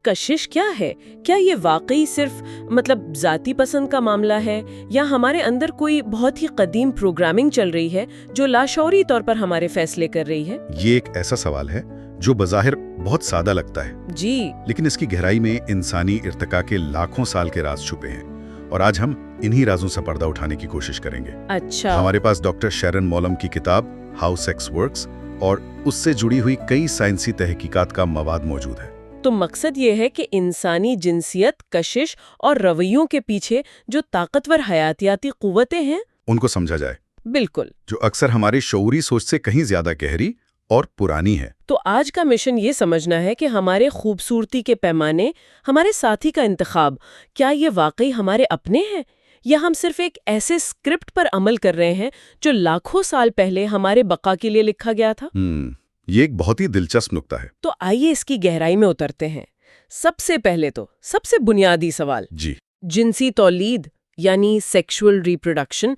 کشش کیا ہے؟ کیا یہ واقعی صرف ذاتی پسند کا معاملہ ہے یا ہمارے اندر کوئی بہت ہی قدیم پروگرامنگ چل رہی ہے جو لاشعوری طور پر ہمارے فیصلے کر رہی ہے؟ یہ ایک ایسا سوال ہے جو بظاہر بہت سادہ لگتا ہے جی، لیکن اس کی گہرائی میں انسانی ارتقاء کے لاکھوں سال کے راز چھپے ہیں، اور آج ہم انہی رازوں سے پردہ اٹھانے کی کوشش کریں گے۔ اچھا، ہمارے پاس ڈاکٹر شیرن مولم کی کتاب ہاؤ سیکس ورکس اور اس سے جڑی ہوئی کئی سائنسی تحقیقات کا مواد موجود ہے۔ تو مقصد یہ ہے کہ انسانی جنسیت، کشش اور رویوں کے پیچھے جو طاقتور حیاتیاتی قوتیں ہیں ان کو سمجھا جائے، بالکل، جو اکثر ہماری شعوری سوچ سے کہیں زیادہ گہری اور پرانی ہے۔ تو آج کا مشن یہ سمجھنا ہے کہ ہمارے خوبصورتی کے پیمانے، ہمارے ساتھی کا انتخاب، کیا یہ واقعی ہمارے اپنے ہیں یا ہم صرف ایک ایسے اسکرپٹ پر عمل کر رہے ہیں جو لاکھوں سال پہلے ہمارے بقا کے لیے لکھا گیا تھا؟ یہ ایک بہت ہی دلچسپ نقطہ ہے۔ تو آئیے اس کی گہرائی میں اترتے ہیں۔ سب سے پہلے تو سب سے بنیادی سوال، جی، جنسی تولید یعنی سیکشول ریپروڈکشن،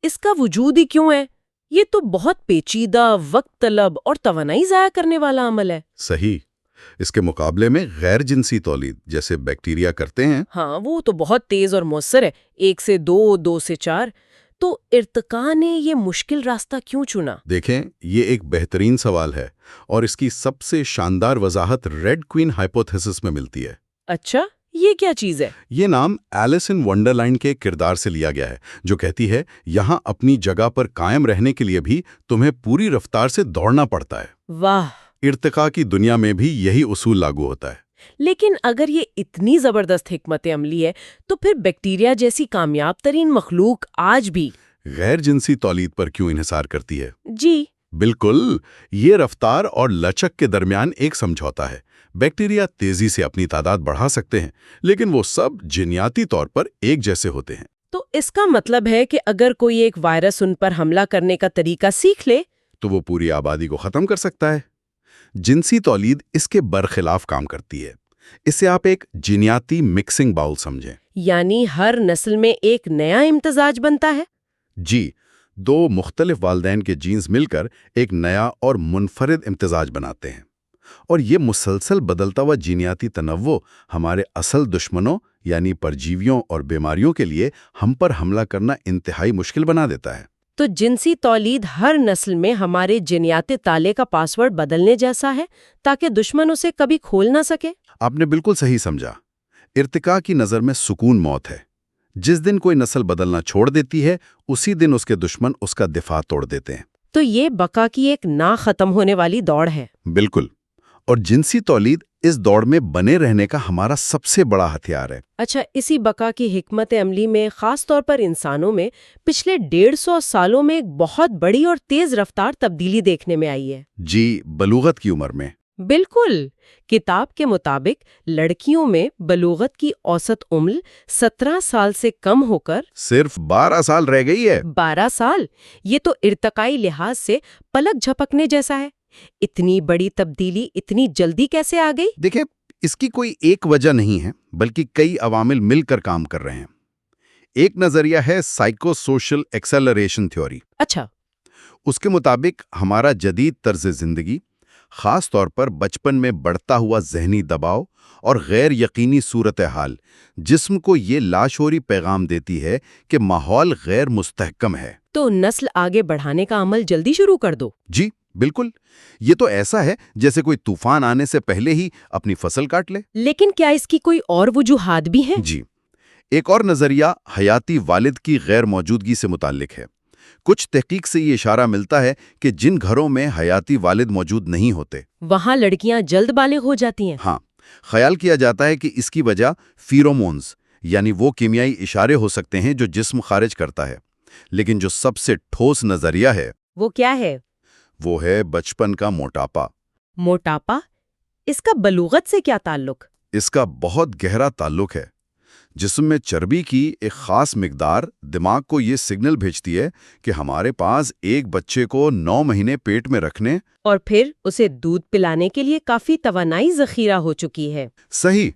اس کا وجود ہی کیوں ہے؟ یہ تو بہت پیچیدہ، وقت طلب اور توانائی ضائع کرنے والا عمل ہے۔ صحیح۔ اس کے مقابلے میں غیر جنسی تولید جیسے بیکٹیریا کرتے ہیں۔ ہاں، وہ تو بہت تیز اور مؤثر ہے، 1 سے 2، 2 سے 4۔ تو ارتقاء نے یہ مشکل راستہ کیوں چنا؟ دیکھیں، یہ ایک بہترین سوال ہے اور اس کی سب سے شاندار وضاحت ریڈ کوئین ہائپوتھیسس میں ملتی ہے۔ اچھا، یہ کیا چیز ہے؟ یہ نام ایلس ان ونڈرلینڈ کے کردار سے لیا گیا ہے، جو کہتی ہے یہاں اپنی جگہ پر قائم رہنے کے لیے بھی تمہیں پوری رفتار سے دوڑنا پڑتا ہے۔ واہ! ارتقاء کی دنیا میں بھی یہی اصول لاگو ہوتا ہے۔ لیکن اگر یہ اتنی زبردست حکمت عملی ہے تو پھر بیکٹیریا جیسی کامیاب ترین مخلوق آج بھی غیر جنسی تولید پر کیوں انحصار کرتی ہے؟ جی بالکل، یہ رفتار اور لچک کے درمیان ایک سمجھوتا ہے۔ بیکٹیریا تیزی سے اپنی تعداد بڑھا سکتے ہیں، لیکن وہ سب جینیاتی طور پر ایک جیسے ہوتے ہیں۔ تو اس کا مطلب ہے کہ اگر کوئی ایک وائرس ان پر حملہ کرنے کا طریقہ سیکھ لے تو وہ پوری آبادی کو ختم کر سکتا ہے۔ جنسی تولید اس کے برخلاف کام کرتی ہے۔ اسے آپ ایک جینیاتی مکسنگ باؤل سمجھیں۔ یعنی ہر نسل میں ایک نیا امتزاج بنتا ہے؟ جی، 2 مختلف والدین کے جینز مل کر ایک نیا اور منفرد امتزاج بناتے ہیں، اور یہ مسلسل بدلتا ہوا جینیاتی تنوع ہمارے اصل دشمنوں یعنی پرجیویوں اور بیماریوں کے لیے ہم پر حملہ کرنا انتہائی مشکل بنا دیتا ہے۔ تو جنسی تولید ہر نسل میں ہمارے جینیاتی تالے کا پاسورڈ بدلنے جیسا ہے تاکہ دشمن اسے کبھی کھول نہ سکے؟ آپ نے بالکل صحیح سمجھا۔ ارتقاء کی نظر میں سکون موت ہے۔ جس دن کوئی نسل بدلنا چھوڑ دیتی ہے، اسی دن اس کے دشمن اس کا دفاع توڑ دیتے ہیں۔ تو یہ بقا کی ایک نہ ختم ہونے والی دوڑ ہے۔ بالکل، اور جنسی تولید اس دوڑ میں بنے رہنے کا ہمارا سب سے بڑا ہتھیار ہے۔ اچھا، اسی بقا کی حکمت عملی میں خاص طور پر انسانوں میں پچھلے 150 سالوں میں ایک بہت بڑی اور تیز رفتار تبدیلی دیکھنے میں آئی ہے۔ جی، بلوغت کی عمر میں۔ بالکل، کتاب کے مطابق لڑکیوں میں بلوغت کی اوسط عمر 17 سال سے کم ہو کر صرف 12 سال رہ گئی ہے۔ 12 سال! یہ تو ارتقائی لحاظ سے پلک جھپکنے جیسا ہے۔ اتنی بڑی تبدیلی اتنی جلدی کیسے آ گئی؟ دیکھیں، اس کی کوئی ایک وجہ نہیں ہے، بلکہ کئی عوامل مل کر کام کر رہے ہیں۔ ایک نظریہ ہے سائیکو سوشل ایکسلریشن تھیوری۔ اچھا، اس کے مطابق ہمارا جدید طرز زندگی، خاص طور پر بچپن میں بڑھتا ہوا ذہنی دباؤ اور غیر یقینی صورتحال، جسم کو یہ لاشعوری پیغام دیتی ہے کہ ماحول غیر مستحکم ہے۔ تو نسل آگے بڑھانے کا عمل جلدی شروع کر دو۔ جی بالکل، یہ تو ایسا ہے جیسے کوئی طوفان آنے سے پہلے ہی اپنی فصل کاٹ لے۔ لیکن کیا اس کی کوئی اور وجوہات بھی ہیں؟ جی، ایک اور نظریہ حیاتی والد کی غیر موجودگی سے متعلق ہے۔ کچھ تحقیق سے یہ اشارہ ملتا ہے کہ جن گھروں میں حیاتی والد موجود نہیں ہوتے، وہاں لڑکیاں جلد بالغ ہو جاتی ہیں۔ ہاں، خیال کیا جاتا ہے کہ اس کی وجہ فیرومونز یعنی وہ کیمیائی اشارے ہو سکتے ہیں جو جسم خارج کرتا ہے۔ لیکن جو سب سے ٹھوس نظریہ ہے وہ کیا ہے؟ وہ ہے بچپن کا موٹاپا۔ موٹاپا؟ اس کا بلوغت سے کیا تعلق؟ اس کا بہت گہرا تعلق ہے۔ جسم میں چربی کی ایک خاص مقدار دماغ کو یہ سگنل بھیجتی ہے کہ ہمارے پاس ایک بچے کو 9 مہینے پیٹ میں رکھنے اور پھر اسے دودھ پلانے کے لیے کافی توانائی ذخیرہ ہو چکی ہے۔ صحیح۔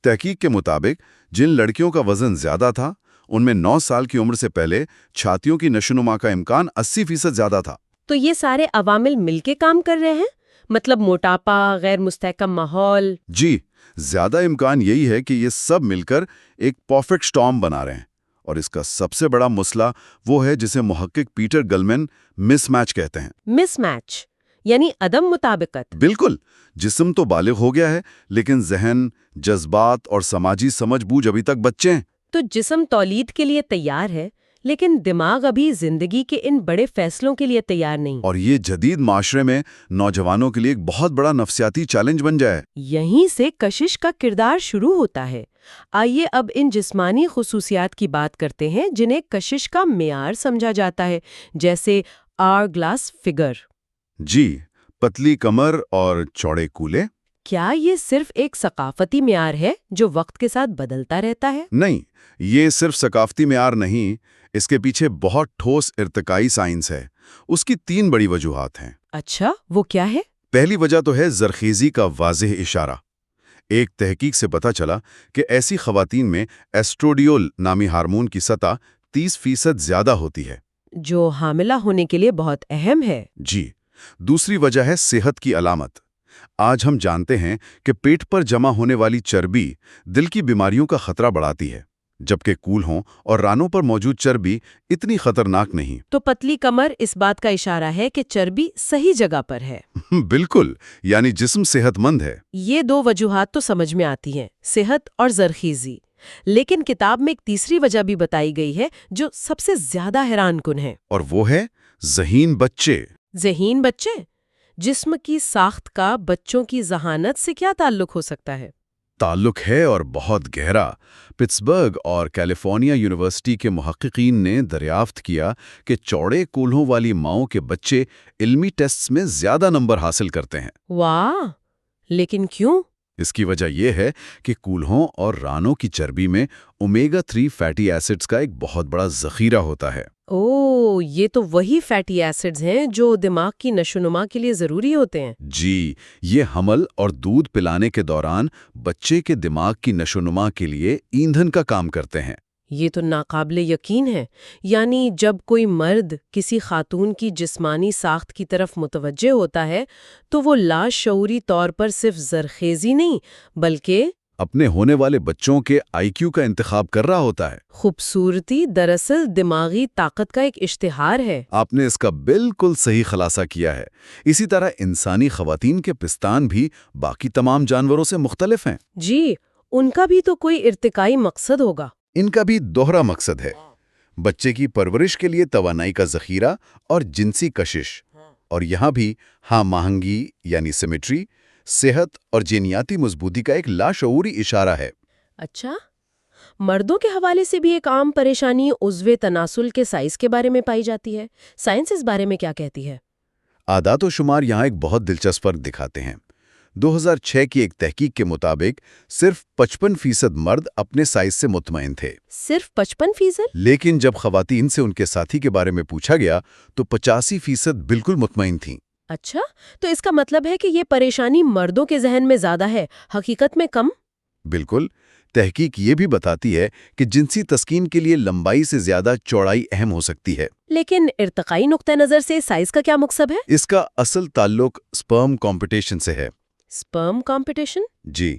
تحقیق کے مطابق جن لڑکیوں کا وزن زیادہ تھا، ان میں 9 سال کی عمر سے پہلے چھاتیوں کی نشوونما کا امکان 80% زیادہ تھا۔ تو یہ سارے عوامل مل کے کام کر رہے ہیں؟ مطلب موٹاپا، غیر مستحکم ماحول۔ جی، زیادہ امکان یہی ہے کہ یہ سب مل کر ایک پرفیکٹ سٹارم بنا رہے ہیں، اور اس کا سب سے بڑا مسئلہ وہ ہے جسے محقق پیٹر گلمین مس میچ کہتے ہیں۔ مس میچ یعنی عدم مطابقت۔ بالکل، جسم تو بالغ ہو گیا ہے لیکن ذہن، جذبات اور سماجی سمجھ بوجھ ابھی تک بچے ہیں۔ تو جسم تولید کے لیے تیار ہے لیکن دماغ ابھی زندگی کے ان بڑے فیصلوں کے لیے تیار نہیں۔ اور یہ جدید معاشرے میں نوجوانوں کے لیے ایک بہت بڑا نفسیاتی چیلنج بن جائے۔ یہیں سے کشش کا کردار شروع ہوتا ہے۔ آئیے اب ان جسمانی خصوصیات کی بات کرتے ہیں جنہیں کشش کا معیار سمجھا جاتا ہے، جیسے آور گلاس فگر۔ جی، پتلی کمر اور چوڑے کولے؟ کیا یہ صرف ایک ثقافتی معیار ہے جو وقت کے ساتھ بدلتا رہتا ہے؟ نہیں، یہ صرف ثقافتی معیار نہیں، اس کے پیچھے بہت ٹھوس ارتقائی سائنس ہے۔ اس کی 3 بڑی وجوہات ہیں۔ اچھا، وہ کیا ہے؟ پہلی وجہ تو ہے زرخیزی کا واضح اشارہ۔ ایک تحقیق سے پتہ چلا کہ ایسی خواتین میں ایسٹروڈیول نامی ہارمون کی سطح 30% زیادہ ہوتی ہے، جو حاملہ ہونے کے لیے بہت اہم ہے۔ جی۔ دوسری وجہ ہے صحت کی علامت۔ آج ہم جانتے ہیں کہ پیٹ پر جمع ہونے والی چربی دل کی بیماریوں کا خطرہ بڑھاتی ہے، جبکہ کولہوں اور رانوں پر موجود چربی اتنی خطرناک نہیں۔ تو پتلی کمر اس بات کا اشارہ ہے کہ چربی صحیح جگہ پر ہے۔ بالکل، یعنی جسم صحت مند ہے۔ یہ 2 وجوہات تو سمجھ میں آتی ہیں، صحت اور زرخیزی۔ لیکن کتاب میں ایک تیسری وجہ بھی بتائی گئی ہے جو سب سے زیادہ حیران کن ہے۔ اور وہ ہے ذہین بچے۔ ذہین بچے؟ جسم کی ساخت کا بچوں کی ذہانت سے کیا تعلق ہو سکتا ہے؟ تعلق ہے اور بہت گہرا۔ پٹسبرگ اور کیلیفورنیا یونیورسٹی کے محققین نے دریافت کیا کہ چوڑے کولہوں والی ماؤں کے بچے علمی ٹیسٹس میں زیادہ نمبر حاصل کرتے ہیں۔ واہ، لیکن کیوں؟ اس کی وجہ یہ ہے کہ کولہوں اور رانوں کی چربی میں اومیگا 3 فیٹی ایسڈز کا ایک بہت بڑا ذخیرہ ہوتا ہے۔ اوہ، یہ تو وہی فیٹی ایسڈز ہیں جو دماغ کی نشوونما کے لیے ضروری ہوتے ہیں۔ جی، یہ حمل اور دودھ پلانے کے دوران بچے کے دماغ کی نشوونما کے لیے ایندھن کا کام کرتے ہیں۔ یہ تو ناقابل یقین ہے۔ یعنی جب کوئی مرد کسی خاتون کی جسمانی ساخت کی طرف متوجہ ہوتا ہے تو وہ لاشعوری طور پر صرف زرخیزی نہیں بلکہ اپنے ہونے والے بچوں کے آئی کیو کا انتخاب کر رہا ہوتا ہے۔ خوبصورتی دراصل دماغی طاقت کا ایک اشتہار ہے۔ آپ نے اس کا بالکل صحیح خلاصہ کیا ہے۔ اسی طرح انسانی خواتین کے پستان بھی باقی تمام جانوروں سے مختلف ہیں۔ جی، ان کا بھی تو کوئی ارتقائی مقصد ہوگا۔ ان کا بھی دوہرا مقصد ہے، بچے کی پرورش کے لیے توانائی کا ذخیرہ اور جنسی کشش، اور یہاں بھی ہم آہنگی یعنی سیمیٹری، صحت اور جینیاتی مضبوطی کا ایک لاشعوری اشارہ ہے۔ اچھا، مردوں کے حوالے سے بھی ایک عام پریشانی عضو تناسل کے سائز کے بارے میں پائی جاتی ہے۔ سائنس اس بارے میں کیا کہتی ہے؟ اعداد و شمار یہاں ایک بہت دلچسپ فرق دکھاتے ہیں۔ 2006 کی ایک تحقیق کے مطابق صرف 55% مرد اپنے سائز سے مطمئن تھے۔ صرف 55%؟ لیکن جب خواتین سے ان کے ساتھی کے بارے میں پوچھا گیا تو 85% بالکل مطمئن تھیں۔ اچھا، تو اس کا مطلب ہے کہ یہ پریشانی مردوں کے ذہن میں زیادہ ہے، حقیقت میں کم؟ بالکل، تحقیق یہ بھی بتاتی ہے کہ جنسی تسکین کے لیے لمبائی سے زیادہ چوڑائی اہم ہو سکتی ہے۔ لیکن ارتقائی نقطہ نظر سے سائز کا کیا مقصد ہے؟ اس کا اصل تعلق سپرم کمپٹیشن سے ہے۔ Sperm competition? جی،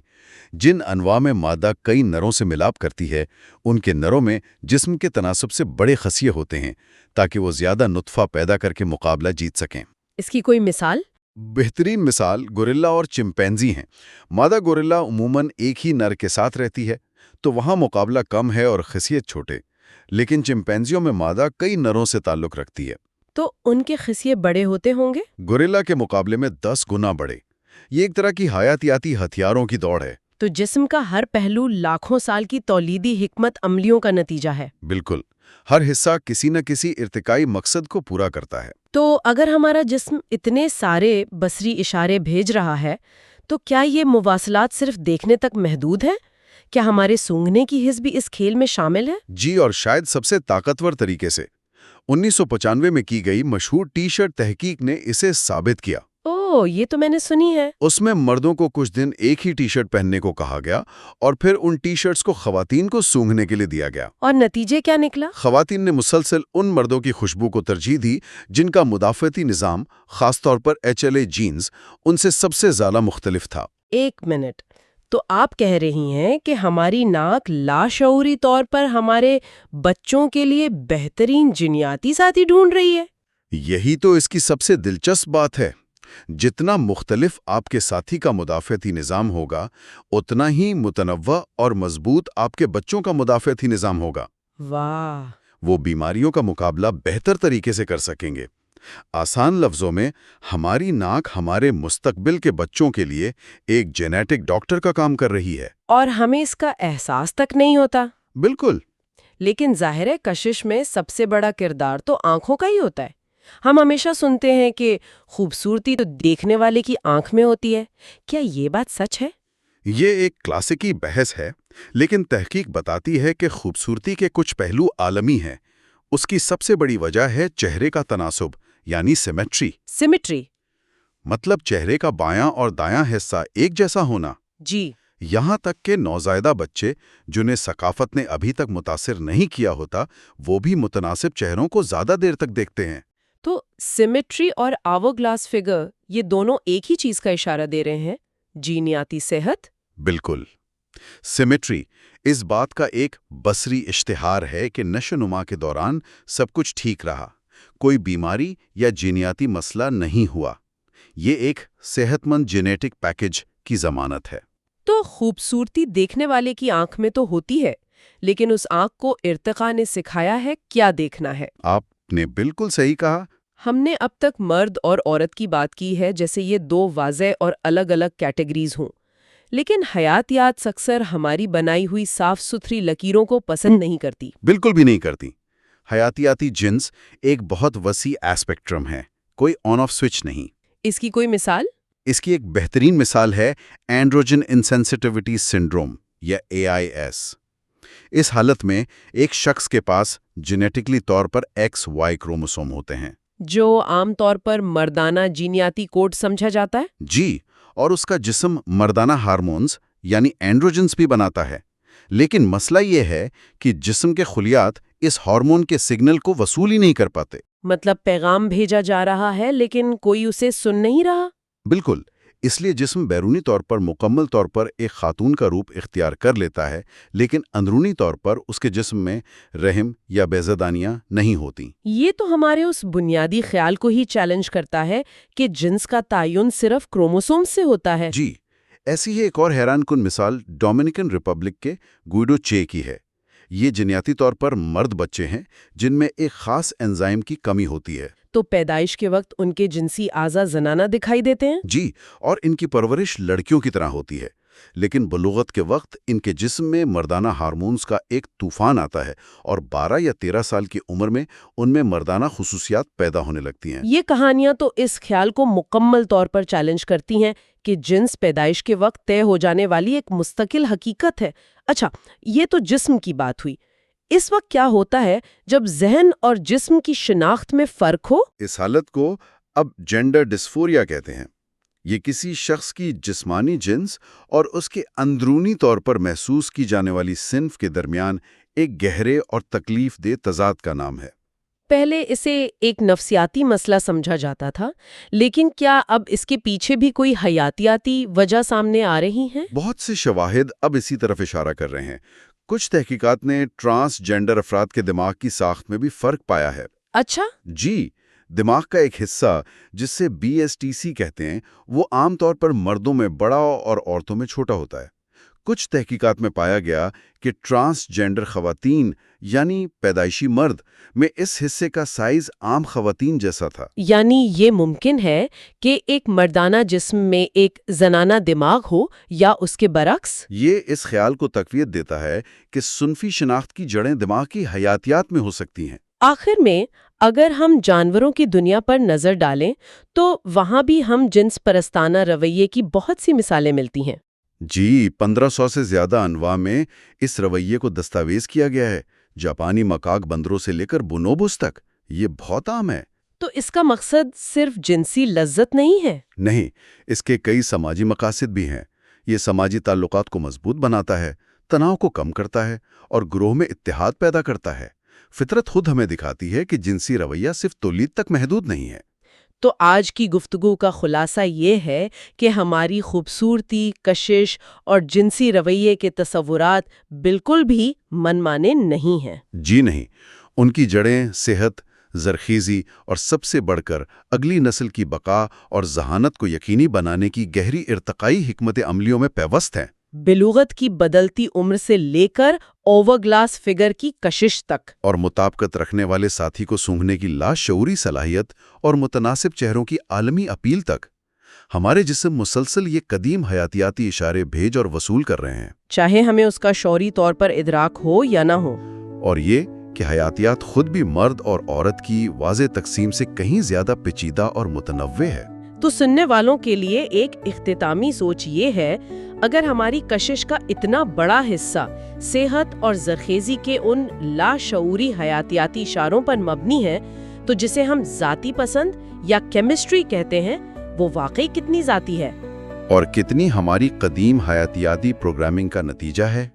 جن انواع میں مادہ کئی نروں سے ملاپ کرتی ہے ان کے نروں میں جسم کے تناسب سے بڑے خصیے ہوتے ہیں تاکہ وہ زیادہ نطفہ پیدا کر کے مقابلہ جیت سکیں۔ اس کی کوئی مثال؟ بہترین مثال گوریلا اور چمپینزی ہیں۔ مادہ گوریلا عموماً ایک ہی نر کے ساتھ رہتی ہے تو وہاں مقابلہ کم ہے اور خصیت چھوٹے، لیکن چمپینزیوں میں مادہ کئی نروں سے تعلق رکھتی ہے تو ان کے خصیے بڑے ہوتے ہوں گے؟ گوریلا کے مقابلے میں 10 گنا بڑے۔ یہ ایک طرح کی حیاتیاتی ہتھیاروں کی دوڑ ہے۔ تو جسم کا ہر پہلو لاکھوں سال کی تولیدی حکمت عملیوں کا نتیجہ ہے۔ بالکل، ہر حصہ کسی نہ کسی ارتقائی مقصد کو پورا کرتا ہے۔ تو اگر ہمارا جسم اتنے سارے بصری اشارے بھیج رہا ہے تو کیا یہ مواصلات صرف دیکھنے تک محدود ہے؟ کیا ہمارے سونگھنے کی حس بھی اس کھیل میں شامل ہے؟ جی، اور شاید سب سے طاقتور طریقے سے 1995 میں کی گئی مشہور ٹی شرٹ تحقیق نے اسے ثابت کیا۔ اوہ، یہ تو میں نے سنی ہے۔ اس میں مردوں کو کچھ دن ایک ہی ٹی شرٹ پہننے کو کہا گیا اور پھر ان ٹی شرٹس کو خواتین کو سونگھنے کے لیے دیا گیا۔ اور نتیجے کیا نکلا؟ خواتین نے مسلسل ان مردوں کی خوشبو کو ترجیح دی جن کا مدافعتی نظام، خاص طور پر HLA جینز، ان سے سب سے زیادہ مختلف تھا۔ ایک منٹ، تو آپ کہہ رہی ہیں کہ ہماری ناک لاشعوری طور پر ہمارے بچوں کے لیے بہترین جینیاتی ساتھی ڈھونڈ رہی ہے؟ یہی تو اس کی سب سے دلچسپ بات ہے۔ جتنا مختلف آپ کے ساتھی کا مدافعتی نظام ہوگا، اتنا ہی متنوع اور مضبوط آپ کے بچوں کا مدافعتی نظام ہوگا۔ واہ! وہ بیماریوں کا مقابلہ بہتر طریقے سے کر سکیں گے۔ آسان لفظوں میں، ہماری ناک ہمارے مستقبل کے بچوں کے لیے ایک جینیٹک ڈاکٹر کا کام کر رہی ہے۔ اور ہمیں اس کا احساس تک نہیں ہوتا۔ بالکل۔ لیکن ظاہر ہے کشش میں سب سے بڑا کردار تو آنکھوں کا ہی ہوتا ہے۔ ہم ہمیشہ سنتے ہیں کہ خوبصورتی تو دیکھنے والے کی آنکھ میں ہوتی ہے۔ کیا یہ بات سچ ہے؟ یہ ایک کلاسیکی بحث ہے، لیکن تحقیق بتاتی ہے کہ خوبصورتی کے کچھ پہلو عالمی ہیں۔ اس کی سب سے بڑی وجہ ہے چہرے کا تناسب، یعنی سیمیٹری۔ سیمیٹری؟ مطلب چہرے کا بایاں اور دایاں حصہ ایک جیسا ہونا۔ جی۔ یہاں تک کہ نوزائیدہ بچے جنہیں ثقافت نے ابھی تک متاثر نہیں کیا ہوتا، وہ بھی متناسب چہروں کو زیادہ دیر تک دیکھتے ہیں۔ تو سیمیٹری اور آور گلاس فگر یہ دونوں ایک ہی چیز کا اشارہ دے رہے ہیں، جینیاتی صحت؟ بالکل۔ سیمیٹری اس بات کا ایک بصری اشتہار ہے کہ نشو و نما کے دوران سب کچھ ٹھیک رہا، کوئی بیماری یا جینیاتی مسئلہ نہیں ہوا۔ یہ ایک صحت مند جینیٹک پیکج کی ضمانت ہے۔ تو خوبصورتی دیکھنے والے کی آنکھ میں تو ہوتی ہے، لیکن اس آنکھ کو ارتقاء نے سکھایا ہے کیا دیکھنا ہے۔ آپ نے بالکل صحیح کہا۔ ہم نے اب تک مرد اور عورت کی بات کی ہے جیسے یہ دو واضح اور الگ الگ کیٹیگریز ہوں، لیکن حیاتیات اکثر ہماری بنائی ہوئی صاف ستھری لکیروں کو پسند نہیں کرتی۔ بالکل بھی نہیں کرتی۔ حیاتیاتی جنس ایک بہت وسیع اسپیکٹرم ہے، کوئی آن آف سوئچ نہیں۔ اس کی کوئی مثال؟ اس کی ایک بہترین مثال ہے اینڈروجن انسینسٹیوٹی سنڈروم یا AIS۔ اس حالت میں ایک شخص کے پاس جینیٹکلی طور پر XY کروموسوم ہوتے ہیں، جو عام طور پر مردانہ جینیاتی کوڈ سمجھا جاتا ہے؟ جی، اور اس کا جسم مردانہ ہارمونز یعنی اینڈروجنز بھی بناتا ہے۔ لیکن مسئلہ یہ ہے کہ جسم کے خلیات اس ہارمون کے سگنل کو وصول ہی نہیں کر پاتے۔ مطلب پیغام بھیجا جا رہا ہے لیکن کوئی اسے سن نہیں رہا؟ بالکل۔ اس لیے جسم بیرونی طور پر مکمل طور پر ایک خاتون کا روپ اختیار کر لیتا ہے، لیکن اندرونی طور پر اس کے جسم میں رحم یا بیضادانیاں نہیں ہوتی۔ یہ تو ہمارے اس بنیادی خیال کو ہی چیلنج کرتا ہے کہ جنس کا تعین صرف کروموسوم سے ہوتا ہے۔ جی، ایسی ہی ایک اور حیران کن مثال ڈومینیکن ریپبلک کے گوئیڈو چے کی ہے۔ یہ جینیاتی طور پر مرد بچے ہیں جن میں ایک خاص انزائم کی کمی ہوتی ہے۔ تو پیدائش کے وقت ان کے جنسی اعضاء زنانہ دکھائی دیتے ہیں؟ جی، اور ان کی پرورش لڑکیوں کی طرح ہوتی ہے، لیکن بلوغت کے وقت ان کے جسم میں مردانہ ہارمونز کا ایک طوفان آتا ہے اور 12 یا 13 سال کی عمر میں ان میں مردانہ خصوصیات پیدا ہونے لگتی ہیں۔ یہ کہانیاں تو اس خیال کو مکمل طور پر چیلنج کرتی ہیں کہ جنس پیدائش کے وقت طے ہو جانے والی ایک مستقل حقیقت ہے۔ اچھا، یہ تو جسم کی بات ہوئی۔ اس وقت کیا ہوتا ہے جب ذہن اور جسم کی شناخت میں فرق ہو؟ اس حالت کو اب جینڈر ڈسفوریا کہتے ہیں۔ یہ کسی شخص کی جسمانی جنس اور اس کے اندرونی طور پر محسوس کی جانے والی صنف کے درمیان ایک گہرے اور تکلیف دہ تضاد کا نام ہے۔ پہلے اسے ایک نفسیاتی مسئلہ سمجھا جاتا تھا، لیکن کیا اب اس کے پیچھے بھی کوئی حیاتیاتی وجہ سامنے آ رہی ہیں؟ بہت سے شواہد اب اسی طرف اشارہ کر رہے ہیں۔ کچھ تحقیقات نے ٹرانس جینڈر افراد کے دماغ کی ساخت میں بھی فرق پایا ہے۔ اچھا؟ جی، دماغ کا ایک حصہ جسے BSTC کہتے ہیں، وہ عام طور پر مردوں میں بڑا اور عورتوں میں چھوٹا ہوتا ہے۔ کچھ تحقیقات میں پایا گیا کہ ٹرانس جینڈر خواتین یعنی پیدائشی مرد میں اس حصے کا سائز عام خواتین جیسا تھا۔ یعنی یہ ممکن ہے کہ ایک مردانہ جسم میں ایک زنانہ دماغ ہو یا اس کے برعکس؟ یہ اس خیال کو تقویت دیتا ہے کہ صنفی شناخت کی جڑیں دماغ کی حیاتیات میں ہو سکتی ہیں۔ آخر میں اگر ہم جانوروں کی دنیا پر نظر ڈالیں تو وہاں بھی ہم جنس پرستانہ رویے کی بہت سی مثالیں ملتی ہیں۔ جی، 1500 سے زیادہ انواع میں اس رویے کو دستاویز کیا گیا ہے، جاپانی مکاک بندروں سے لے کر بونوبوس تک۔ یہ بہت عام ہے۔ تو اس کا مقصد صرف جنسی لذت نہیں ہے؟ نہیں، اس کے کئی سماجی مقاصد بھی ہیں۔ یہ سماجی تعلقات کو مضبوط بناتا ہے، تناؤ کو کم کرتا ہے اور گروہ میں اتحاد پیدا کرتا ہے۔ فطرت خود ہمیں دکھاتی ہے کہ جنسی رویہ صرف تولید تک محدود نہیں ہے۔ تو آج کی گفتگو کا خلاصہ یہ ہے کہ ہماری خوبصورتی، کشش اور جنسی رویے کے تصورات بالکل بھی من مانے نہیں ہیں۔ جی نہیں، ان کی جڑیں صحت، زرخیزی اور سب سے بڑھ کر اگلی نسل کی بقا اور ذہانت کو یقینی بنانے کی گہری ارتقائی حکمت عملیوں میں پیوست ہیں۔ بلوغت کی بدلتی عمر سے لے کر اوور گلاس فگر کی کشش تک، اور مطابقت رکھنے والے ساتھی کو سونگھنے کی لاشعوری صلاحیت اور متناسب چہروں کی عالمی اپیل تک، ہمارے جسم مسلسل یہ قدیم حیاتیاتی اشارے بھیج اور وصول کر رہے ہیں، چاہے ہمیں اس کا شعوری طور پر ادراک ہو یا نہ ہو۔ اور یہ کہ حیاتیات خود بھی مرد اور عورت کی واضح تقسیم سے کہیں زیادہ پیچیدہ اور متنوع ہے۔ تو سننے والوں کے لیے ایک اختتامی سوچ یہ ہے، اگر ہماری کشش کا اتنا بڑا حصہ صحت اور زرخیزی کے ان لاشعوری حیاتیاتی اشاروں پر مبنی ہے، تو جسے ہم ذاتی پسند یا کیمسٹری کہتے ہیں، وہ واقعی کتنی ذاتی ہے اور کتنی ہماری قدیم حیاتیاتی پروگرامنگ کا نتیجہ ہے۔